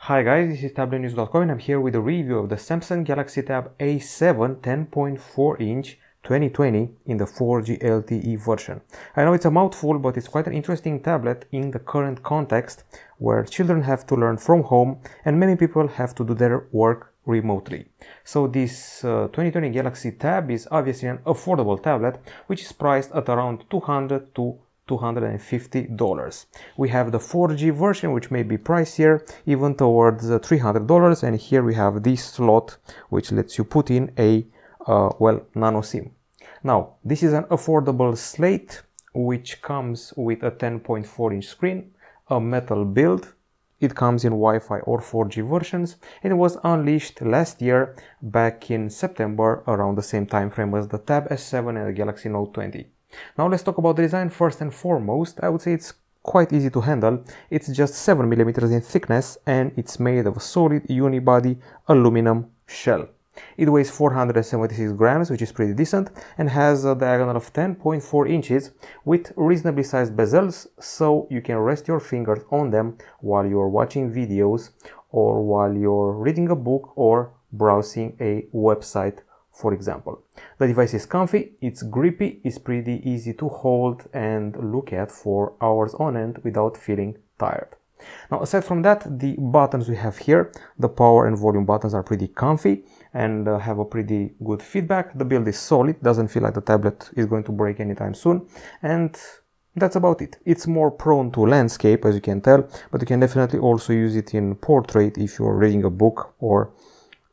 Hi guys, this is Tablet-News.com and I'm here with a review of the Samsung Galaxy Tab A7 10.4 inch 2020 in the 4G LTE version. I know it's a mouthful, but it's quite an interesting tablet in the current context where children have to learn from home and many people have to do their work remotely. So this 2020 Galaxy Tab is obviously an affordable tablet which is priced at around $200 to $250. We have the 4G version which may be pricier, even towards $300, and here we have this slot which lets you put in a nano SIM. Now this is an affordable slate which comes with a 10.4 inch screen, a metal build. It comes in Wi-Fi or 4G versions, and it was unleashed last year back in September around the same time frame as the Tab S7 and the Galaxy Note 20. Now let's talk about the design first and foremost. I would say it's quite easy to handle. It's just 7mm in thickness and it's made of a solid unibody aluminum shell. It weighs 476 grams, which is pretty decent, and has a diagonal of 10.4 inches with reasonably sized bezels, so you can rest your fingers on them while you're watching videos or while you're reading a book or browsing a website, for example. The device is comfy, it's grippy, it's pretty easy to hold and look at for hours on end without feeling tired. Now, aside from that, the buttons we have here, the power and volume buttons, are pretty comfy and have a pretty good feedback. The build is solid, doesn't feel like the tablet is going to break anytime soon, and that's about it. It's more prone to landscape, as you can tell, but you can definitely also use it in portrait if you're reading a book or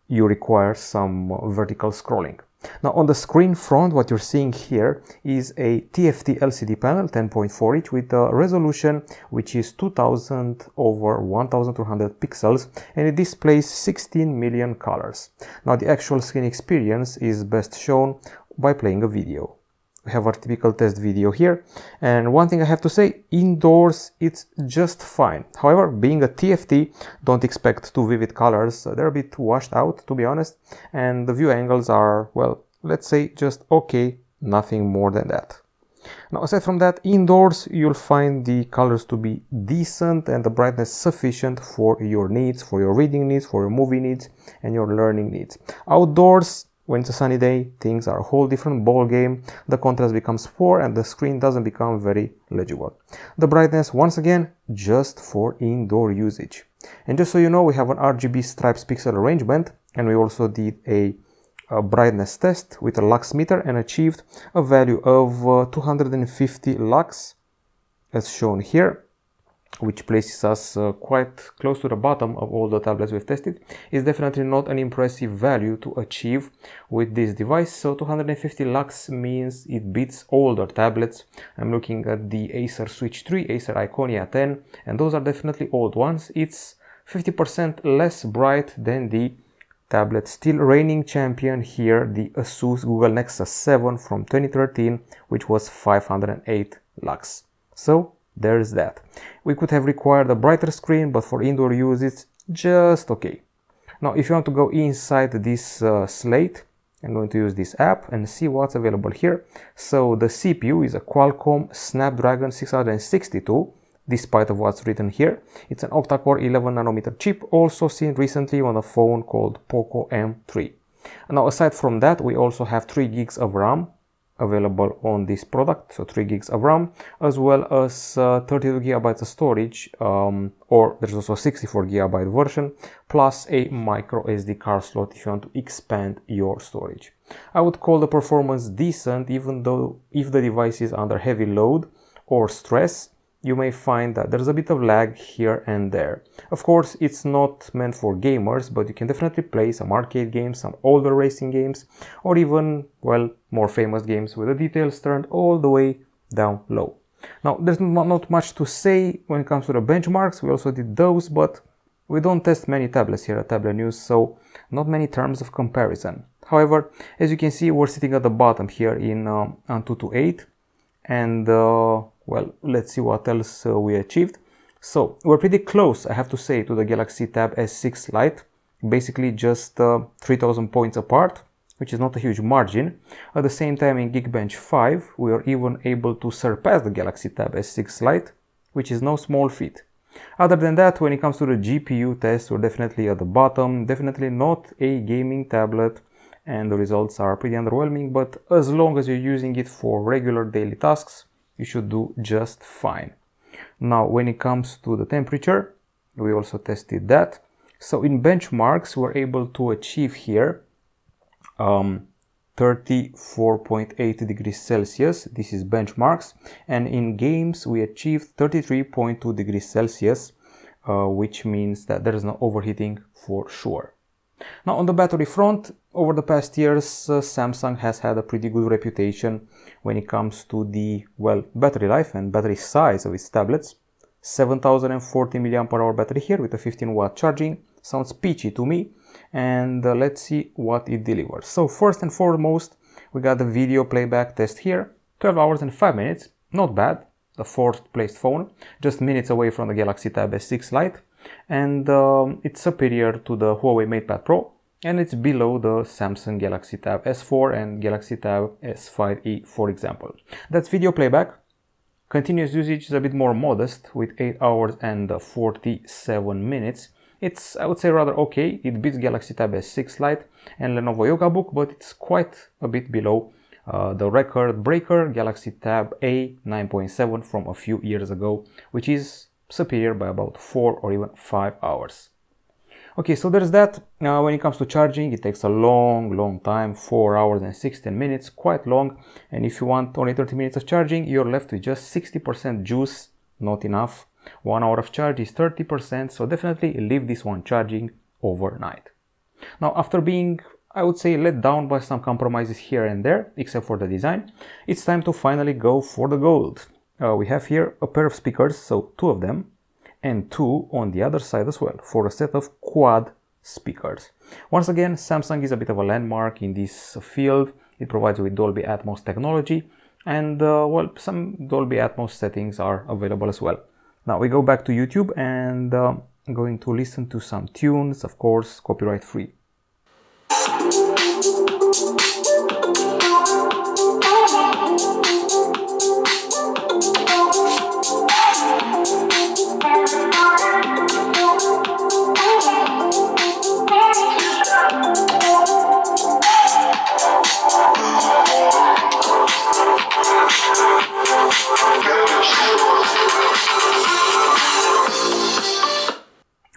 you require some vertical scrolling. Now on the screen front, what you're seeing here is a TFT LCD panel 10.4 inch with a resolution which is 2000 over 1200 pixels, and it displays 16 million colors. Now the actual screen experience is best shown by playing a video. We have our typical test video here, and one thing I have to say, indoors it's just fine. However, being a TFT, don't expect too vivid colors. They're a bit washed out, to be honest, and the view angles are, well, let's say just okay, nothing more than that. Now aside from that, indoors you'll find the colors to be decent and the brightness sufficient for your needs, for your reading needs, for your movie needs and your learning needs. Outdoors, when it's a sunny day, things are a whole different ball game. The contrast becomes poor and the screen doesn't become very legible. The brightness, once again, just for indoor usage. And just so you know, we have an RGB stripes pixel arrangement, and we also did a brightness test with a lux meter and achieved a value of 250 lux, as shown here, which places us quite close to the bottom of all the tablets we've tested. Is definitely not an impressive value to achieve with this device. So 250 lux means it beats older tablets. I'm looking at the Acer Switch 3, Acer Iconia 10, and those are definitely old ones. It's 50% less bright than the tablet still reigning champion here, the Asus Google Nexus 7 from 2013, which was 508 lux. So there's that. We could have required a brighter screen, but for indoor use it's just okay. Now if you want to go inside this slate, I'm going to use this app and see what's available here. So the CPU is a Qualcomm Snapdragon 662, despite of what's written here. It's an octa-core 11nm chip, also seen recently on a phone called Poco M3. Now aside from that, we also have 3 gigs of RAM available on this product, so 3 gigs of RAM, as well as 32 gigabytes of storage, or there's also a 64 gigabyte version, plus a microSD card slot if you want to expand your storage. I would call the performance decent, even though if the device is under heavy load or stress, you may find that there's a bit of lag here and there. Of course, it's not meant for gamers, but you can definitely play some arcade games, some older racing games, or even, well, more famous games with the details turned all the way down low. Now, there's not much to say when it comes to the benchmarks. We also did those, but we don't test many tablets here at Tablet News, so not many terms of comparison. However, as you can see, we're sitting at the bottom here in Antutu 8, and well, let's see what else we achieved. So we're pretty close, I have to say, to the Galaxy Tab S6 Lite, basically just 3000 points apart, which is not a huge margin. At the same time, in Geekbench 5, we are even able to surpass the Galaxy Tab S6 Lite, which is no small feat. Other than that, when it comes to the GPU test, we're definitely at the bottom, definitely not a gaming tablet, and the results are pretty underwhelming, but as long as you're using it for regular daily tasks, you should do just fine. Now, when it comes to the temperature, we also tested that. So in benchmarks, we're able to achieve here 34.8 degrees Celsius. This is benchmarks. And in games, we achieved 33.2 degrees Celsius, which means that there is no overheating for sure. Now, on the battery front, over the past years, Samsung has had a pretty good reputation when it comes to the, well, battery life and battery size of its tablets. 7040 mAh battery here with a 15-watt charging. Sounds peachy to me. And let's see what it delivers. So first and foremost, we got the video playback test here. 12 hours and 5 minutes. Not bad. The fourth placed phone. Just minutes away from the Galaxy Tab S6 Lite. And it's superior to the Huawei MatePad Pro, and it's below the Samsung Galaxy Tab S4 and Galaxy Tab S5e, for example. That's video playback. Continuous usage is a bit more modest with 8 hours and 47 minutes. It's, I would say, rather okay. It beats Galaxy Tab S6 Lite and Lenovo Yoga Book, but it's quite a bit below the record breaker Galaxy Tab A 9.7 from a few years ago, which is superior by about 4 or even 5 hours. Okay, so there's that. When it comes to charging, it takes a long time, 4 hours and 16 minutes, quite long. And if you want only 30 minutes of charging, you're left with just 60% juice, not enough. 1 hour of charge is 30%, so definitely leave this one charging overnight. Now, after being, I would say, let down by some compromises here and there, except for the design, it's time to finally go for the gold. We have here a pair of speakers, so 2 of them, and 2 on the other side as well, for a set of quad speakers. Once again, Samsung is a bit of a landmark in this field. It provides with Dolby Atmos technology, and well, some Dolby Atmos settings are available as well. Now we go back to YouTube and I'm going to listen to some tunes, of course, copyright free.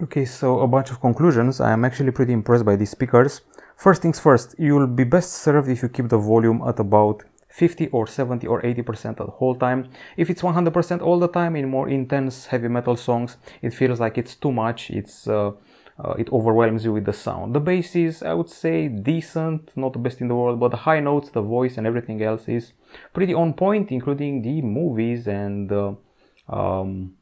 Okay, so a bunch of conclusions. I am actually pretty impressed by these speakers. First things first, you'll be best served if you keep the volume at about 50 or 70 or 80% the whole time. If it's 100% all the time in more intense heavy metal songs, it feels like it's too much. It overwhelms you with the sound. The bass is, I would say, decent, not the best in the world, but the high notes, the voice and everything else is pretty on point, including the movies and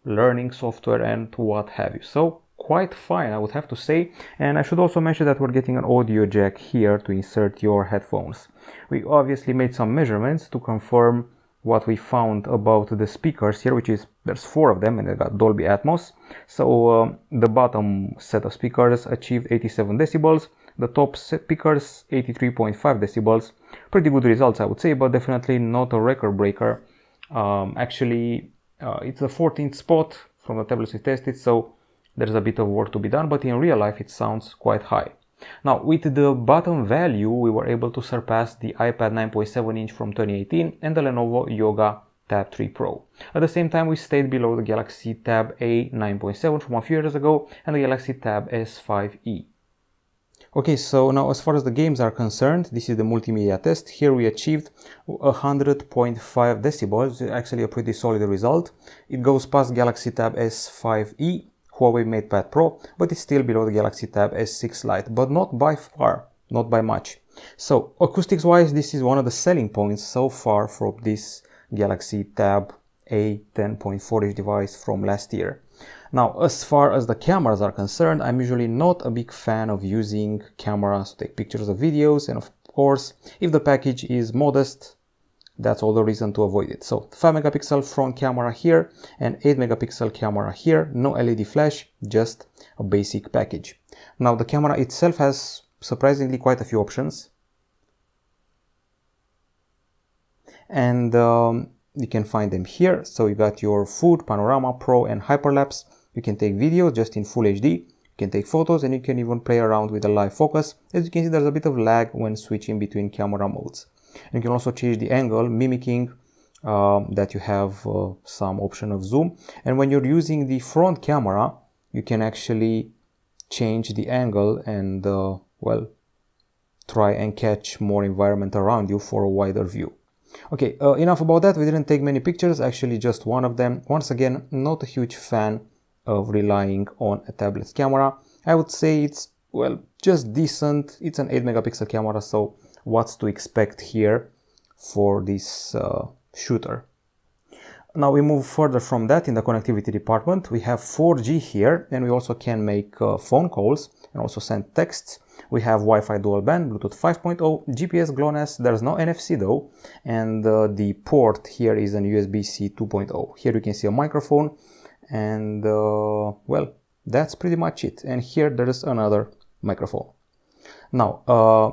learning software and what have you. So quite fine, I would have to say. And I should also mention that we're getting an audio jack here to insert your headphones. We obviously made some measurements to confirm what we found about the speakers here, which is there's 4 of them and they got Dolby Atmos. So the bottom set of speakers achieved 87 decibels, the top speakers 83.5 decibels. Pretty good results, I would say, but definitely not a record breaker. Actually, it's the 14th spot from the tablets we tested, so there's a bit of work to be done, but in real life it sounds quite high. Now, with the bottom value, we were able to surpass the iPad 9.7 inch from 2018 and the Lenovo Yoga Tab 3 Pro. At the same time, we stayed below the Galaxy Tab A 9.7 from a few years ago and the Galaxy Tab S5e. Okay, so now as far as the games are concerned, this is the multimedia test. Here we achieved 100.5 decibels, actually a pretty solid result. It goes past Galaxy Tab S5e, Huawei MatePad Pro, but it's still below the Galaxy Tab S6 Lite, but not by far, not by much. So acoustics wise, this is one of the selling points so far from this Galaxy Tab A 10.4 device from last year. Now, as far as the cameras are concerned, I'm usually not a big fan of using cameras to take pictures of videos, and of course, if the package is modest, that's all the reason to avoid it. So 5 megapixel front camera here and 8 megapixel camera here, no LED flash, just a basic package. Now the camera itself has surprisingly quite a few options, and you can find them here. So you got your food, panorama, pro and hyperlapse. You can take video just in full HD, you can take photos, and you can even play around with the live focus. As you can see, there's a bit of lag when switching between camera modes. And you can also change the angle, mimicking that you have some option of zoom. And when you're using the front camera, you can actually change the angle and well, try and catch more environment around you for a wider view. Okay, enough about that. We didn't take many pictures, actually just one of them. Once again, not a huge fan of relying on a tablet's camera. I would say it's, well, just decent. It's an 8 megapixel camera, so what's to expect here for this shooter. Now we move further from that in the connectivity department. We have 4G here, and we also can make phone calls and also send texts. We have Wi-Fi dual band, Bluetooth 5.0, GPS GLONASS. There's no NFC though, and the port here is an USB-C 2.0. Here you can see a microphone, and well, that's pretty much it. And here there is another microphone. Now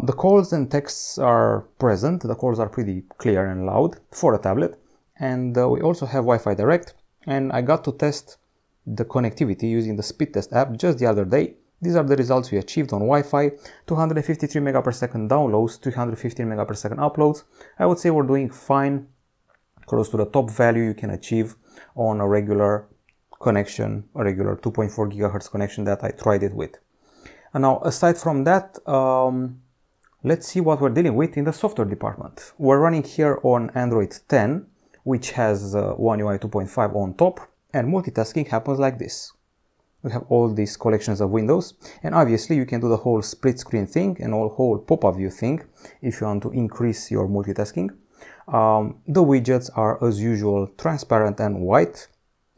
the calls and texts are present. The calls are pretty clear and loud for a tablet. And we also have Wi-Fi Direct, and I got to test the connectivity using the speed test app just the other day. These are the results we achieved on Wi-Fi: 253 megapecsecond downloads, 315 megapecsecond uploads. I would say we're doing fine, close to the top value you can achieve on a regular connection, a regular 2.4 gigahertz connection that I tried it with. And now, aside from that, let's see what we're dealing with in the software department. We're running here on Android 10, which has One UI 2.5 on top, and multitasking happens like this. We have all these collections of windows, and obviously you can do the whole split screen thing and whole pop-up view thing if you want to increase your multitasking. The widgets are, as usual, transparent and white,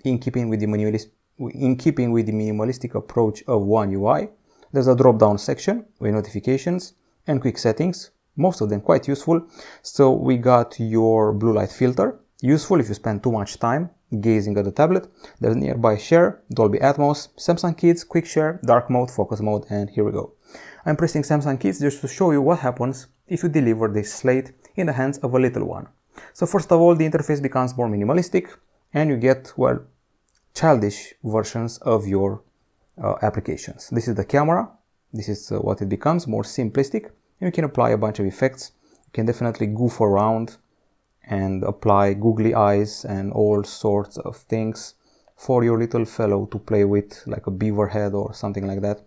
in keeping with the minimalistic approach of One UI. There's a drop-down section with notifications and quick settings, most of them quite useful. So we got your blue light filter, useful if you spend too much time gazing at the tablet. There's nearby share, Dolby Atmos, Samsung Kids, quick share, dark mode, focus mode, and here we go. I'm pressing Samsung Kids just to show you what happens if you deliver this slate in the hands of a little one. So first of all, the interface becomes more minimalistic, and you get, well, childish versions of your applications. This is the camera. This is what it becomes, more simplistic, and you can apply a bunch of effects. You can definitely goof around and apply googly eyes and all sorts of things for your little fellow to play with, like a beaver head or something like that.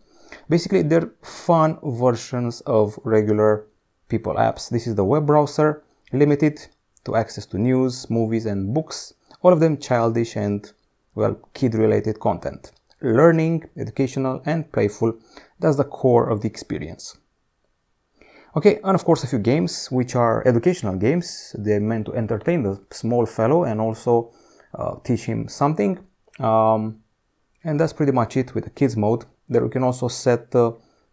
Basically, they're fun versions of regular people apps. This is the web browser, limited to access to news, movies, and books, all of them childish and, well, kid-related content. Learning, educational, and playful, that's the core of the experience. Okay, and of course a few games, which are educational games. They're meant to entertain the small fellow and also teach him something. And that's pretty much it with the kids mode. There we can also set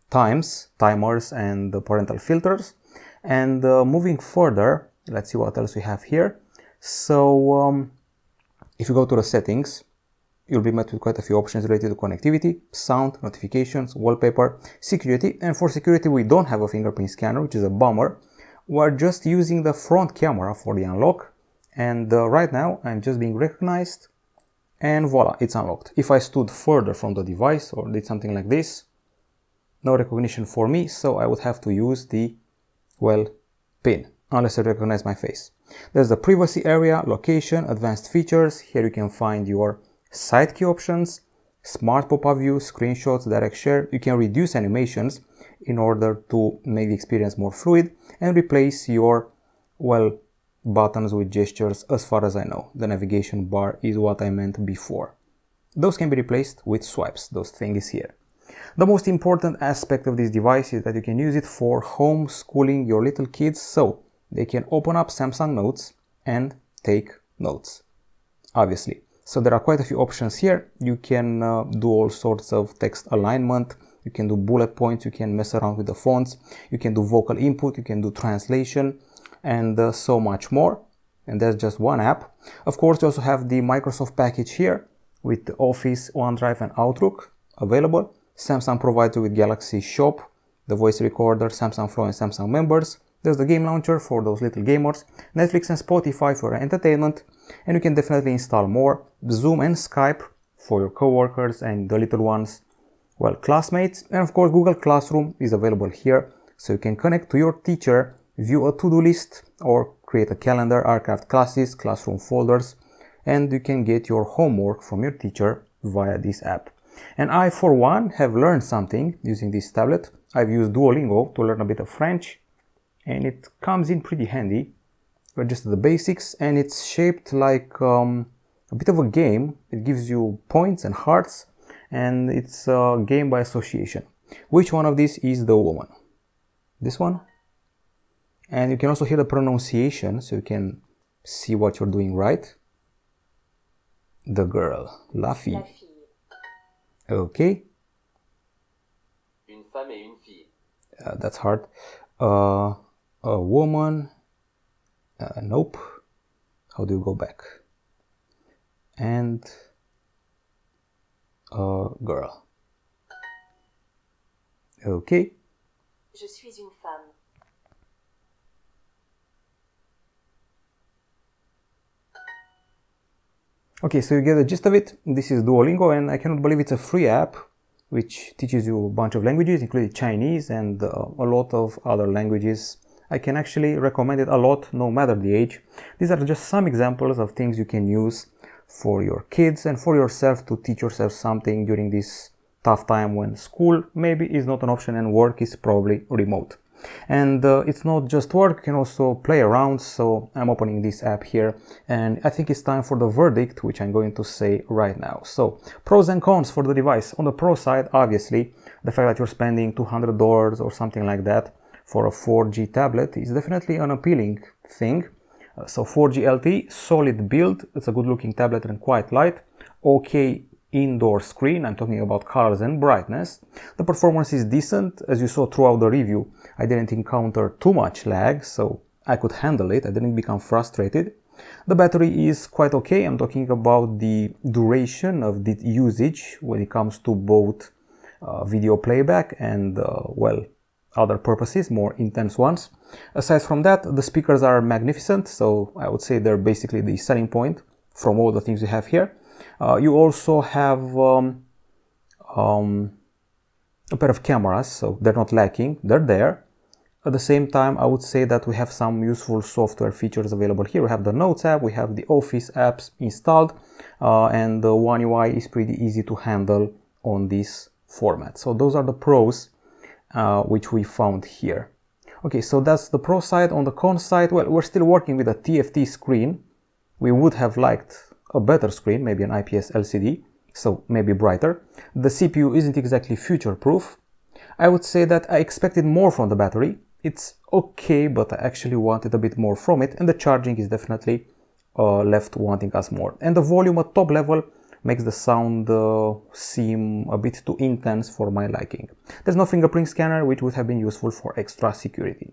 timers, and the parental filters. And moving further, let's see what else we have here. So if you go to the settings, you'll be met with quite a few options related to connectivity, sound, notifications, wallpaper, security. And for security, we don't have a fingerprint scanner, which is a bummer. We're just using the front camera for the unlock. And right now, I'm just being recognized, and voila, it's unlocked. If I stood further from the device or did something like this, no recognition for me, so I would have to use the, well, pin, unless I recognize my face. There's the privacy area, location, advanced features. Here you can find your side key options, smart pop-up view, screenshots, direct share. You can reduce animations in order to make the experience more fluid, and replace your, well, buttons with gestures. As far as I know, the navigation bar is what I meant before. Those can be replaced with swipes, those things here. The most important aspect of this device is that you can use it for homeschooling your little kids, so they can open up Samsung Notes and take notes, obviously. So there are quite a few options here. You can do all sorts of text alignment, you can do bullet points, you can mess around with the fonts, you can do vocal input, you can do translation, and so much more. And that's just one app. Of course, you also have the Microsoft package here with Office, OneDrive, and Outlook available. Samsung provides you with Galaxy Shop, the voice recorder, Samsung Flow, and Samsung Members. There's the game launcher for those little gamers, Netflix and Spotify for entertainment, and you can definitely install more, Zoom and Skype for your coworkers and the little ones, well, classmates. And of course, Google Classroom is available here, so you can connect to your teacher, view a to-do list, or create a calendar, archived classes, classroom folders, and you can get your homework from your teacher via this app. And I, for one, have learned something using this tablet. I've used Duolingo to learn a bit of French, and it comes in pretty handy. Just the basics, and it's shaped like a bit of a game. It gives you points and hearts, and it's a game by association. Which one of these is the woman? This one? And you can also hear the pronunciation, so you can see what you're doing right. The girl, la fille. La fille. Okay. Une femme et une fille. That's hard. A woman. Nope. How do you go back? And a girl. Okay. Je suis une femme. Okay, so you get the gist of it. This is Duolingo, and I cannot believe it's a free app which teaches you a bunch of languages, including Chinese and a lot of other languages. I can actually recommend it a lot, no matter the age. These are just some examples of things you can use for your kids and for yourself to teach yourself something during this tough time when school maybe is not an option and work is probably remote. And it's not just work, you can also play around, so I'm opening this app here, and I think it's time for the verdict, which I'm going to say right now. So, pros and cons for the device. On the pro side, obviously, the fact that you're spending $200 or something like that for a 4G tablet is definitely an appealing thing. So 4G LTE, solid build, it's a good looking tablet and quite light. Okay indoor screen, I'm talking about colors and brightness. The performance is decent, as you saw throughout the review. I didn't encounter too much lag, so I could handle it, I didn't become frustrated. The battery is quite okay, I'm talking about the duration of the usage when it comes to both video playback and, well, other purposes, more intense ones. Aside from that, the speakers are magnificent, so I would say they're basically the selling point from all the things you have here. You also have a pair of cameras, so they're not lacking, they're there. At the same time, I would say that we have some useful software features available here. We have the Notes app, we have the Office apps installed, and the One UI is pretty easy to handle on this format. So those are the pros which we found here. Okay, so that's the pro side. On the con side, well, we're still working with a TFT screen. We would have liked a better screen, maybe an IPS LCD, so maybe brighter. The CPU isn't exactly future-proof. I would say that I expected more from the battery. It's okay, but I actually wanted a bit more from it, and the charging is definitely left wanting us more. And the volume at top level makes the sound seem a bit too intense for my liking. There's no fingerprint scanner, which would have been useful for extra security.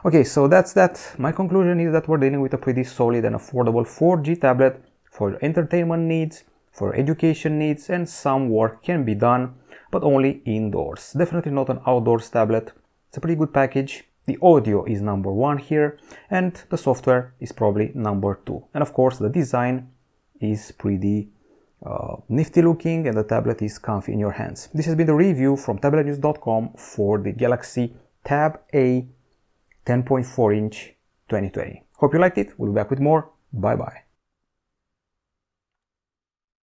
Okay, so that's that. My conclusion is that we're dealing with a pretty solid and affordable 4G tablet for your entertainment needs, for education needs, and some work can be done, but only indoors. Definitely not an outdoors tablet. It's a pretty good package. The audio is number one here, and the software is probably number two. And of course, the design is pretty nifty looking, and the tablet is comfy in your hands. This has been the review from Tablet-News.com for the Galaxy Tab A 10.4 inch 2020. Hope you liked it. We'll be back with more. Bye bye.